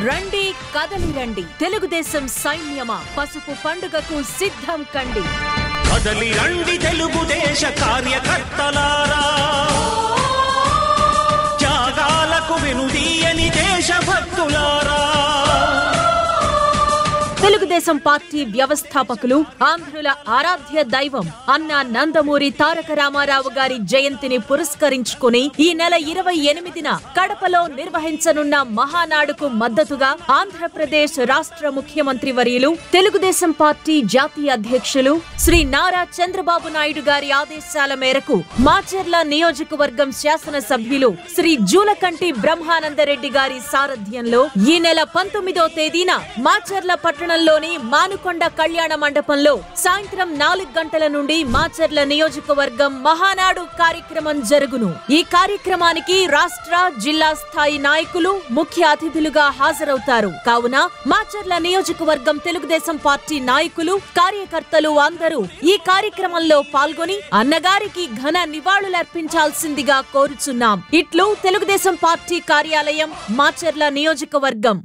రండి కదలి రండి తెలుగుదేశం సైన్యమా పసుపు పండుగకు సిద్ధం కండి. కదలి రండి తెలుగుదేశ కార్యకర్తలారా, త్యాగాలకు వెనుదీయని దేశభక్తులారా. తెలుగుదేశం పార్టీ వ్యవస్థాపకులు ఆంధ్రుల ఆరాధ్య దైవం అన్న నందమూరి తారక రామారావు గారి జయంతిని పురస్కరించుకుని ఈ నెల 28న కడపలో నిర్వహించనున్న మహానాడుకు మద్దతుగా ఆంధ్రప్రదేశ్ రాష్ట్ర ముఖ్యమంత్రి వర్యులు తెలుగుదేశం పార్టీ జాతీయ అధ్యక్షులు శ్రీ నారా చంద్రబాబు నాయుడు గారి ఆదేశాల మేరకు మాచర్ల నియోజకవర్గం శాసనసభ్యులు శ్రీ జూలకంటి బ్రహ్మానందరెడ్డి గారి సారథ్యంలో ఈ నెల 19వ తేదీన మాచర్ల పట్టణంలోని మానుకొండ కళ్యాణ మండపంలో సాయంత్రం 4 గంటల నుండి మాచర్ల నియోజకవర్గం మహానాడు కార్యక్రమం జరుగును. ఈ కార్యక్రమానికి రాష్ట్ర జిల్లా స్థాయి నాయకులు ముఖ్య అతిథులుగా హాజరవుతారు. కావున మాచర్ల నియోజకవర్గం తెలుగుదేశం పార్టీ నాయకులు కార్యకర్తలు అందరూ ఈ కార్యక్రమంలో పాల్గొని అన్నగారికి ఘన నివాళులర్పించాల్సిందిగా కోరుచున్నాం. ఇట్లు తెలుగుదేశం పార్టీ కార్యాలయం మాచర్ల నియోజకవర్గం.